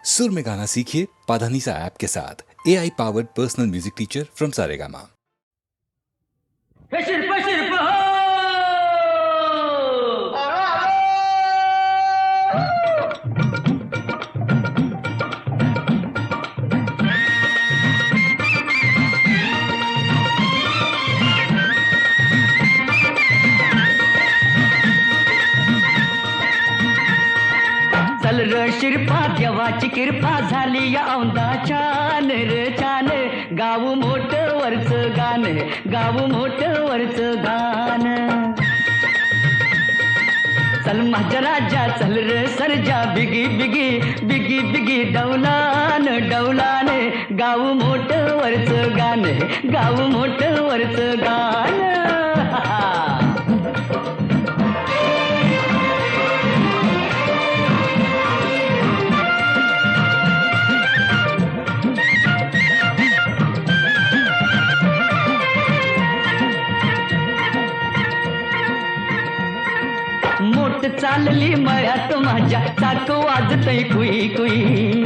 सुर में गाना सीखिए पाधानीसा ऐप के साथ। AI powered personal music teacher from Saregama. Syrup syrup हो चल र शिरपा देवाची कृपा झाली या औंदा छान रे छान गाव मोठ वरच गाण गाव मोठ वरच गाण चल माझ्या राजा चल रे सरजा बिगी बिगी बिगी बिगी डौलान डौलान गाव मोठ वरच गाण गाव मोठ वरच गाण मोठ चालली मळ्यात माझ्या चाक वाजतय कुई कुई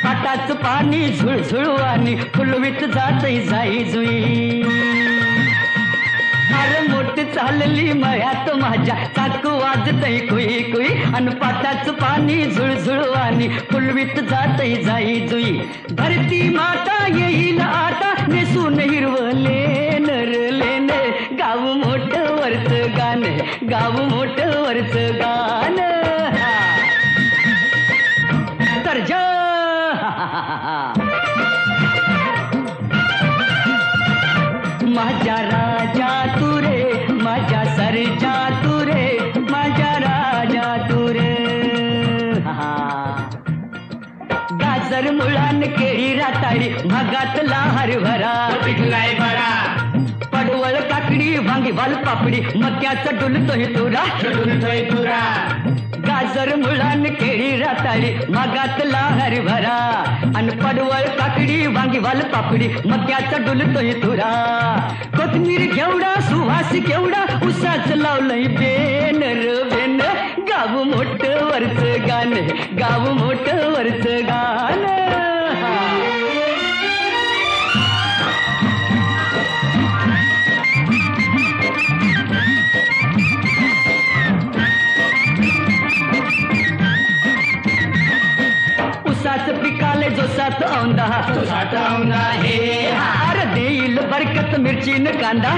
पाटाच पाणी झुळझुळ आणि फुलवीत जातय जाई जुई अरे मोठ चालली मळ्यात माझ्या चाक वाजतय कुई कुई आणि पाटाच पाणी झुळझुळ आणि फुलवीत जातय जाई जुई धरती माता येईल आता नेसून हिरवलेन रलेन गाव मोठ वरच गाण गाव मोठ वरच गाण तर जा माझ्या राजा तू रे माझ्या सरजा तू रे माझ्या राजा तू रे गाजर मुळान केळी राताळी भागातला हरभरा पिकलाय बरा पडवळ काकडी वांगी वाल पापडी मक्याचा डुलतोय तुरा गाजर मुळान केळी राताळी मागातला हरभरा आणि पडवळ काकडी वांगी वाल पापडी मक्याचा डुलतोय तुरा कोथमीर घेवडा सुवास केवडा उसाच लावलंय बेन र बेन गाव मोठ वरच गाण गाव मोठ वरच गाण उसाच पिकाले जो सात औंदा हे अरे देईल बरकत मिरचीन कांदा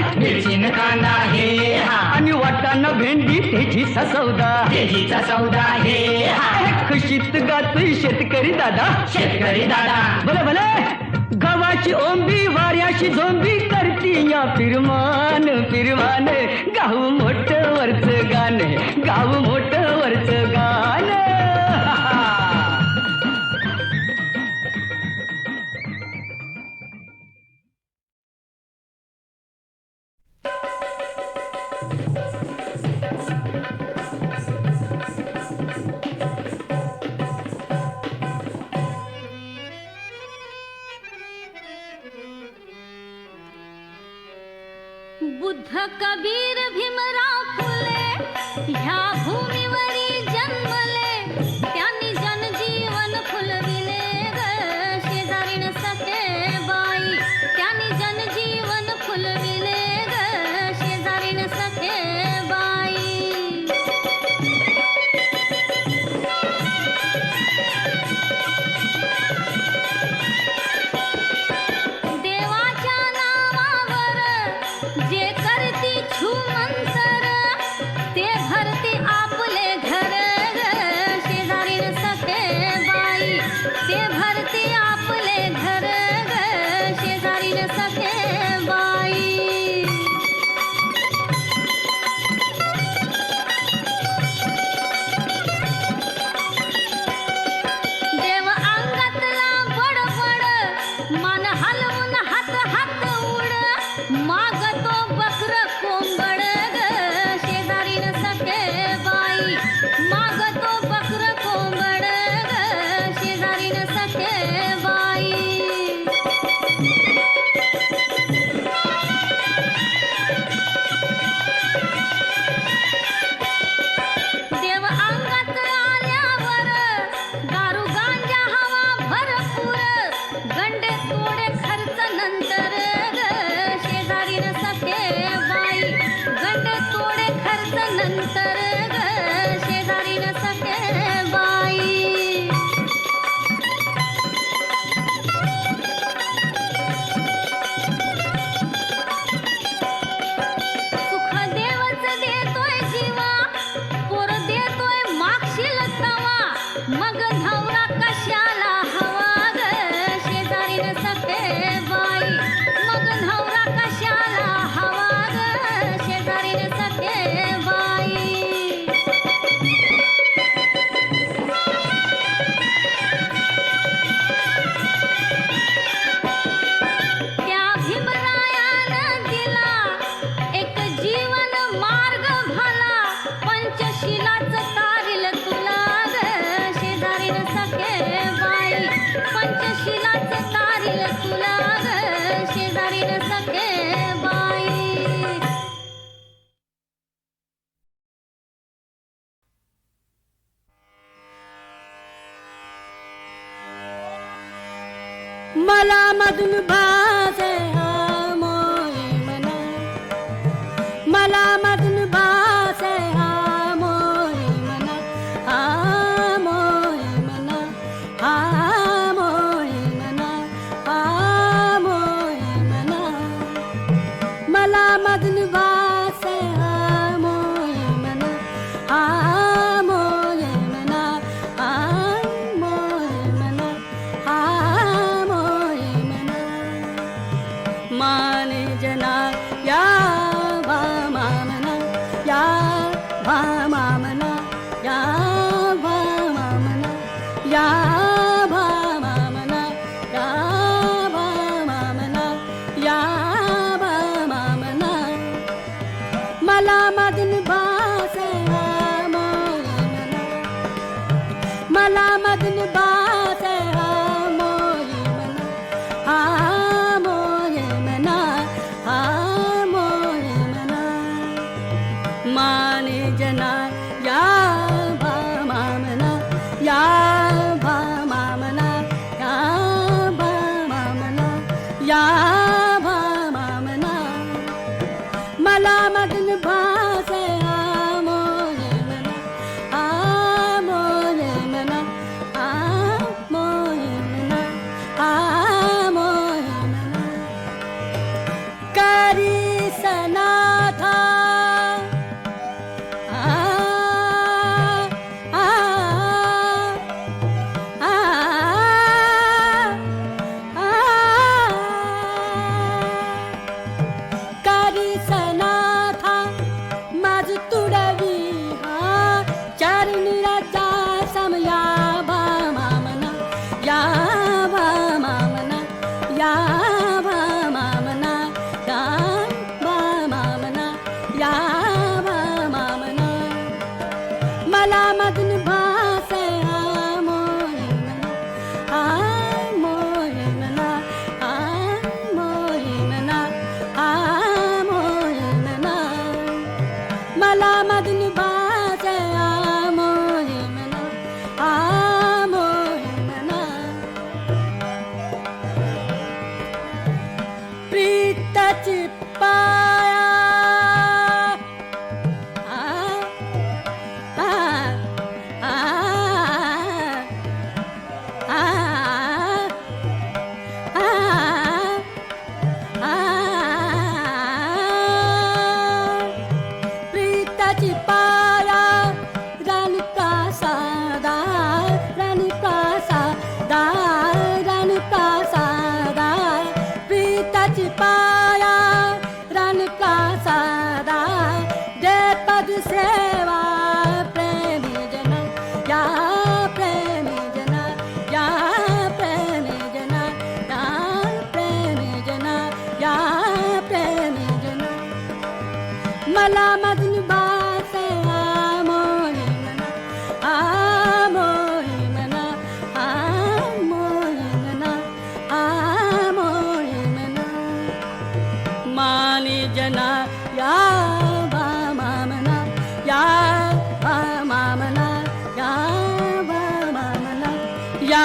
हे आणि वाटाणा भेंडी तेजीचा सौदा हे खुशीत गातोय शेतकरी दादा भले भले गव्हाची ओंबी वाऱ्याशी झोंबी करती या फिरमान फिरमान गाव मोठ वरच गाण गाव मोठ वरच गाण बुद्ध कबीर भीमराव फुले ह्या भूमीवरी जन्मले मग नवरा कशाला हवा ग शेजारीन सखे बाई मग नवरा कशाला हवा ग शेजारीन सखे बाई त्या भीमरायानं दिला एक जीवन मार्ग भला पंचशिलाच तारील तुला ग शेजारीन सखे बाई पंचशिलाच तारील तुला ग शेजारीन सखे बाई मला मधुन भासे हा मोहे मना मला मधुन भासे हा मोहे मना हा मोहे मना हा मोहे मना हा मोहे मना मला मधुन भासे हा मोहे मना हा मोहे मना हा मोहे मना हा मोहे मना माने जना या भामामना या भामामना या भामामना या भामामना या भामामना या भामामना मला मदन भासे हा मोहे मना मला मदन भासे हा मोहे मना हा मोहे मना हा मोहे मना माने जना या भामामना या भामामना या भामामना या भामामना मला मदन भासे हा मोहे मना हा मोहे मना हा मोहे मना हा मोहे मना करी सनाथा आ आ आ करी सनाथा माझ तुडवी हा चारणीराचा समया भामामना या भामामना या भामामना या भामामना या भामामना मला मदन भासे हा मोहे मना हा मोहे मना हा मोहे मना हा मोहे मना मला मदन भासे हा मोहे मना हा मोहे मना प्रीताची पाया आ आ आ आ आ प्रीताची पाया राणी प्रासादा राणी प्रासादा राणी प्रासादा प्रीताची पाया राणी प्रासादा दे पद सेवा प्रेमी जना या प्रेमी जना या प्रेमी जना या प्रेमी जना या प्रेमी जना मला मदन भासे हा मोहे मना हा मोहे मना हा मोहे मना हा मोहे मना माने जना या भामामना या भामामना या भामामना या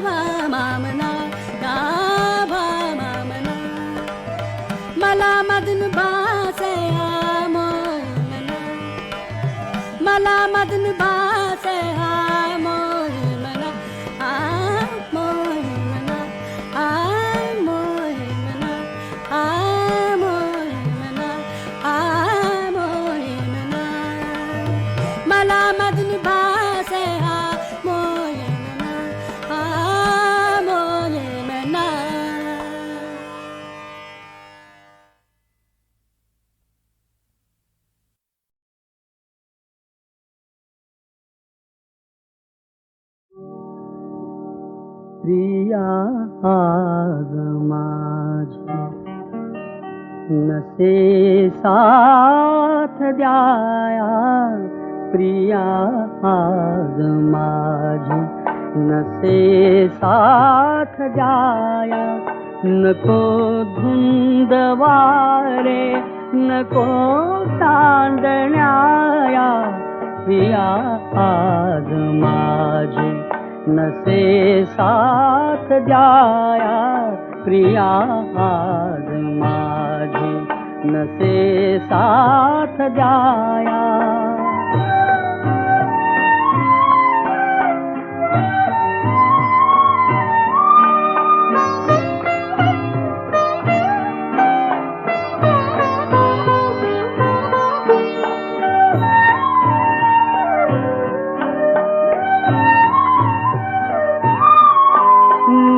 भामामना या भामामना मला मदन भासे हा मोहे मना मला मदन भासे हा मोहे मना हा मोहे मना हा मोहे मना हा मोहे मना हा मोहे मना मला मदन भासे हा मोहे प्रिया आज माझी नसे साथ द्याया, प्रिया आज माझी नसे साथ द्याया. नको धुंद वारे नको चांदण्याया, प्रिया आज माझी नसे साथ द्याया, प्रिया आज माझी नसे साथ द्याया.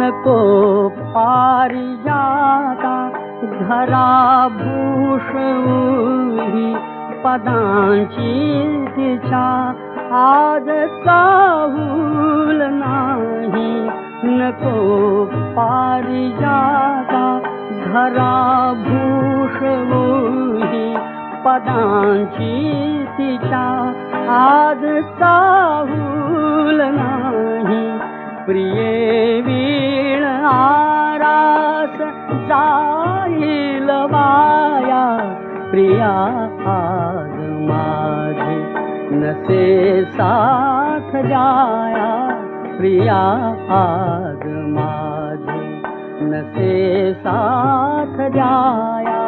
नको पारिजाता धराभूषवूही, पदांची तिच्या आज चाहूल नाही. नको पारिजाता धराभूषवूही, पदांची तिच्या आज चाहूल नाही. प्रिये वीण आरास जाईल वाया, प्रिया आज माझी नसे साथ द्याया, प्रिया आज माझी नसे साथ द्याया.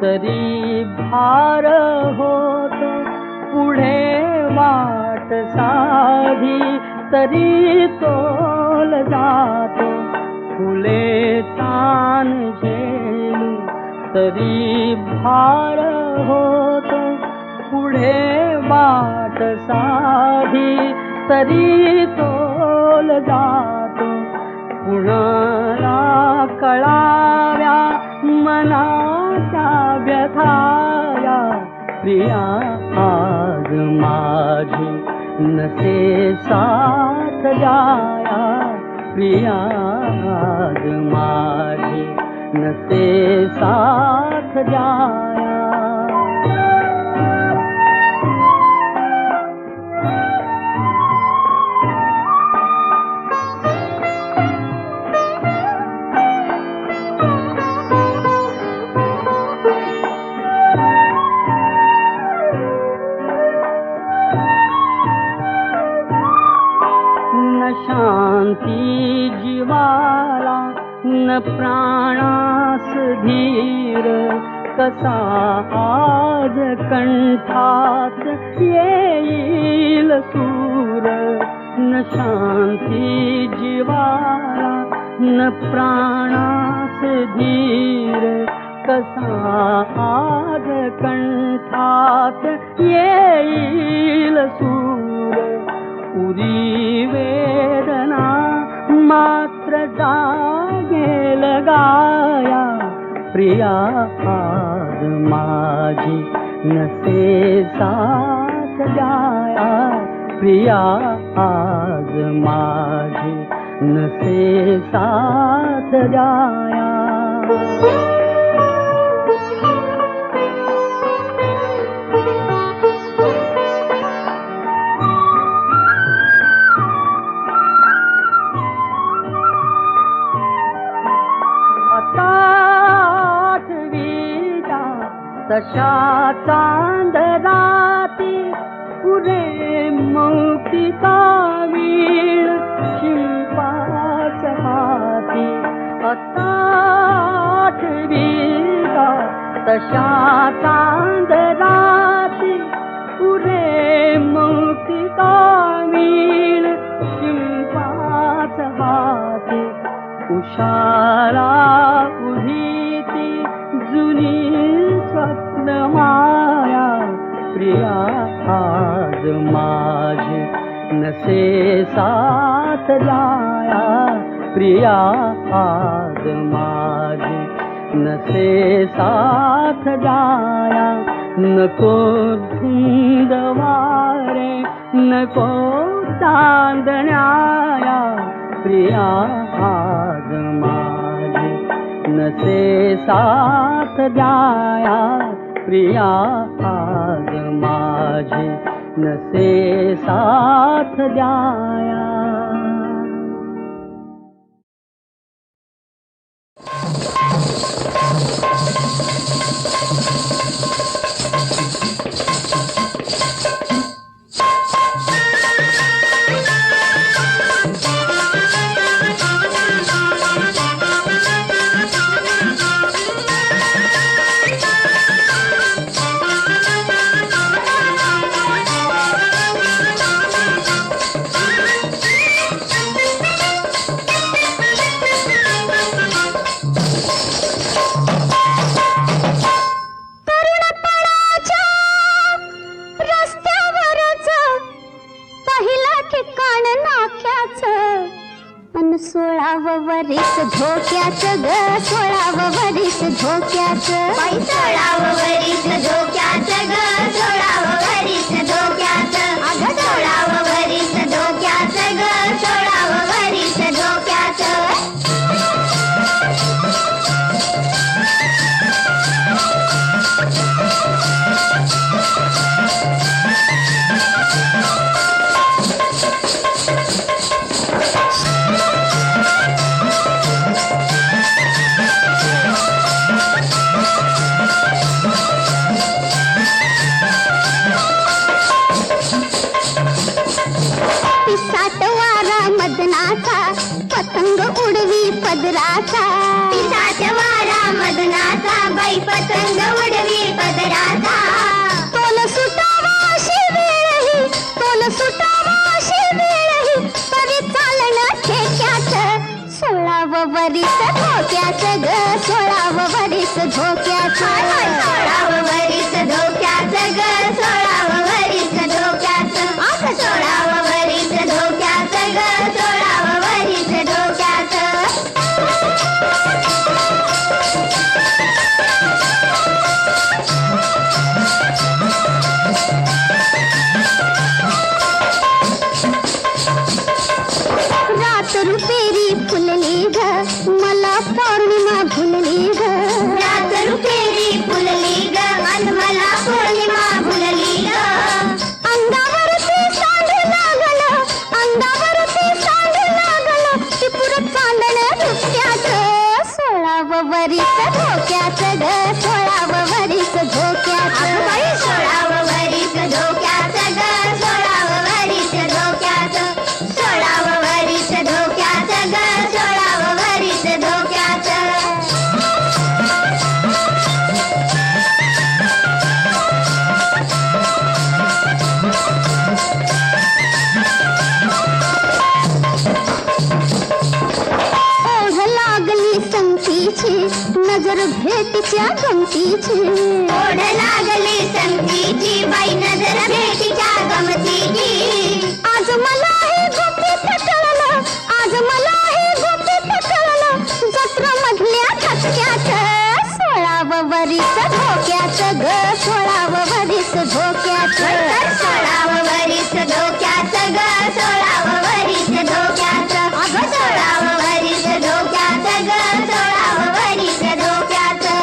तरी भार होत पुढे वाट साधी, तरी तोल जातो. फुले तान झेलू तरी भार होत पुढे वाट साधी, तरी तोल जातो. कुणाला कळाव्या मनाच्या व्यथाया, प्रिया आज माझी नसे साथ द्याया, प्रिया आज माझी नसे साथ द्याया. शांती जीवाला न प्राणास धीर, कसा आज कंठात येईल सूर. न शांती जीवाला न प्राणास धीर, कसा आज कंठात येईल सूर. उरी वेदना मात्र जागेल गाया, प्रिया आज माझी नसे साथ द्याया, प्रिया आज माझी नसे साथ द्याया. तशा चांदराती पुरे मौक्तिका वीण शिल्पाच हाती. आता आठवीला तशा चांदराती पुरे मौक्तिका वीण शिल्पाच हाती. उषाला उभी ती जुनी आज माझे नसे साथ द्याया प्रिया आज माझे नसे साथ द्याया नको धुंद वारे नको चांदण्याया प्रिया आज माझे नसे साथ द्याया प्रिया आज माझे नसे साथ द्याया. वरीस धोक्याचं ग 16 वरीस धोक्याचं बाई 16 वरीस धोक्याचं ग 16 वरीस धोक्याचं अगं 16 वरीस धोक्याचं ग 16 वरीस धोक्याचं. पतंग उडवी पदराचा पिसाच वारा मदनाचा बाई पतंग उडवी पदराचा तोल सुटावाशी वेळही तोल सुटावाशी वेळही तरी चालणं ठेक्याचं 16 वरीस धोक्याचं ग 16 वरीस धोक्याचं 16 वरीस धोक्याचं ग 16 वरीस धोक्याचं असं 16 वरीस धोक्याचं ग 16 वरीस धोक्याचं. रात रुपेरी फुलली ग मला पौर्णिमा भुलली ग रात रुपेरी फुलली ग आणि मला पौर्णिमा भुलली ग अंगावरती सांड लागलं अंगावरती सांड लागलं टिपूर चांदणं रुपयाचं 16 वरीस धोक्याचं ग 16 वरीस धोक्याचं बाई 16 वरीस धोक्याचं ग 16 वरीस धोक्याचं 16 वरीस धोक्याचं ग 16 वरीस धोक्याचं. ओढ लागली संगतीची नजर भेटीच्या गमतीची ओढ लागली संगतीची बाई नजर भेटीच्या गमतीची आज मला हे गुपित कळलं आज मला हे गुपित कळलं जत्रा मधल्या ठसक्याचं 16 वरीस धोक्याचं ग 16 वरीस धोक्याचं 16 वरीस धोक्याचं ग 16 वरीस धोक्याचं अगं 16 वरीस धोक्याचं ग 16 वरीस धोक्याचं.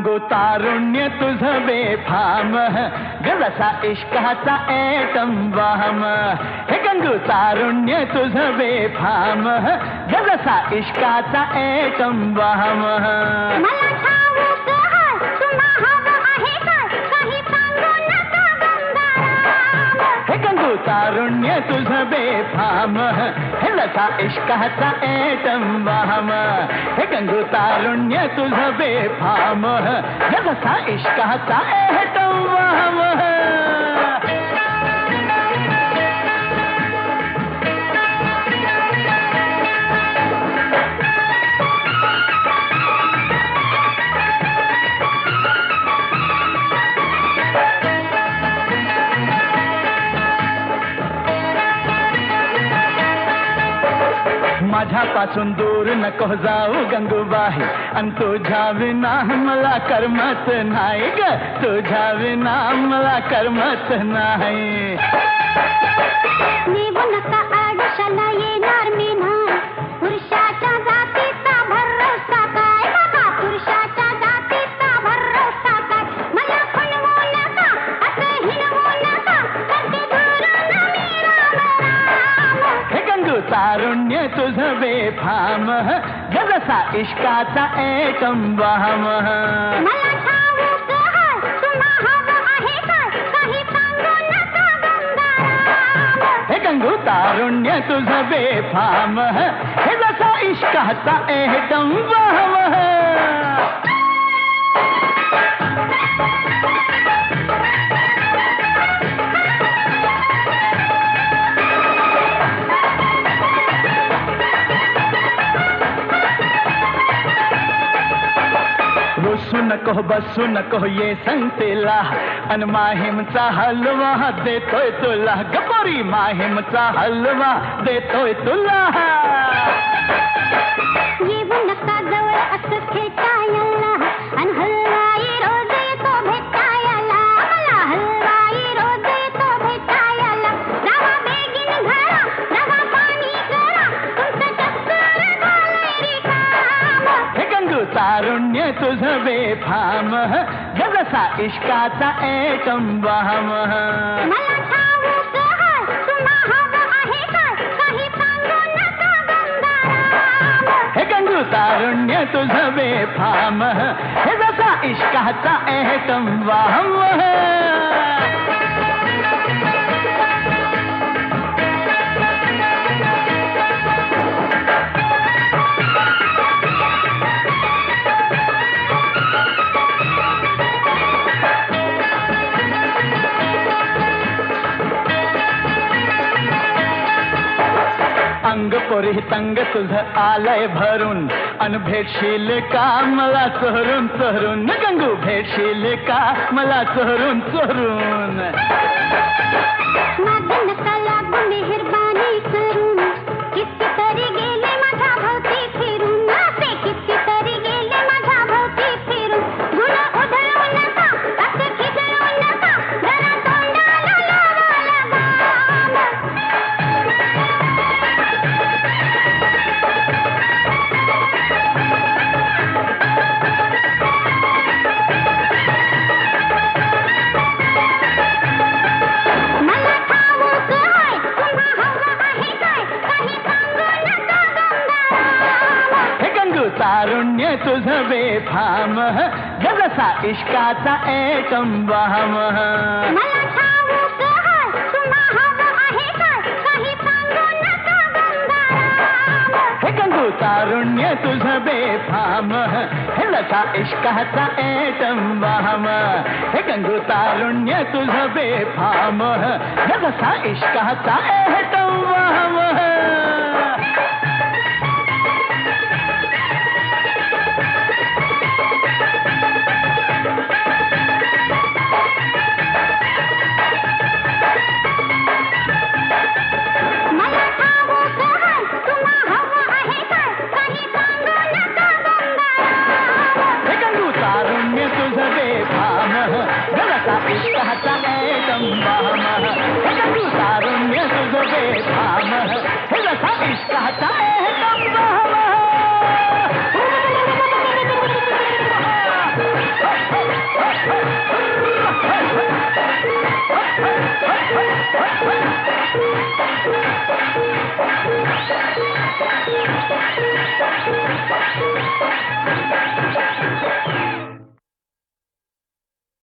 गंगो तारुण्य तुझं बेफाम गलसा इश्काचा एटम वाहम हे गंगो तारुण्य तुझं बेफाम गलसा इश्काचा एटम वाहम मला ठाऊक आहे तुम्हा हवं आहे काय काही सांगू नका गंगाराम हे गंगो तारुण्य तुझं बेफाम हे लसा इश्काचा एटम वाहम हे गंगो तारुण्य तुझं बेफाम हे लसा इश्काचा एटम वाहम माझ्यापासून दूर नको जाऊ गंगूबाई आणि तुझ्या विना मला करमत नाही ग तुझ्या विना मला करमत नाही नेऊ नका आडशाला येणार मी नाही पुरुषाच्या जातीचा भरोसा काय बाबा पुरुषाच्या जातीचा भरोसा काय मला फुलवू नका असं हिणवू नका करते धरून मी राम राम हे गंगू तारुण्य तुझं बेफाम जसा इश्काचा एटम वाहम मला ठाऊक आहे तुम्हा हवं आहे काय काही सांगू नका गंगाराम हे गंगू तारुण्य तुझं बेफाम हे जसा इश्काचा एटम वाहम बसू नको बसू नको ये संगतीला अन माहीमचा हलवा देतोय तुला गपोरी माहीमचा हलवा देतोय तुला येऊ नका जवळ असं खेटायला आणि हलवाई रोज येतो भेटायला मला हलवाई रोज येतो भेटायला जावा बेगीन घरा जावा पाणी करा तुमचं चक्कर झालंय रिकाम हे गंगू तारुण्य तुझं बेफाम जसा इश्काचा एटम वाहम मला ठाऊक आहे तुम्हा हवं आहे काय काही सांगू नका गंगाराम हे गंगू तारुण्य तुझं बेफाम हे जसा इश्काचा एटम वाहम अंग पोरी तंग तुझं आलंय भरून अन भेटशील का मला चोरून चोरून गंगू भेटशील का मला चोरून चोरून मागे नका लागू मेहरबानी करून कितीतरी गेले माझ्या भोवती फिरून असे कितीतरी गेले माझ्या भोवती फिरून गुण उधळू नका असं खिदळू नका जरा तोंडाला लावा लगाम मला ठाऊक आहे तुम्हा हवं आहे काय काही सांगू नका गंगाराम हे गंगू तारुण्य तुझं बेफाम जसा इश्काचा एटम वाहम मला ठाऊक आहे तुम्हा हवं आहे काय काही सांगू नका गंगाराम हे गंगू तारुण्य तुझं बेफाम हे लसा इश्काचा एटम वाहम हे गंगू तारुण्य तुझं बेफाम हे लसा इश्काचा एटम वाहम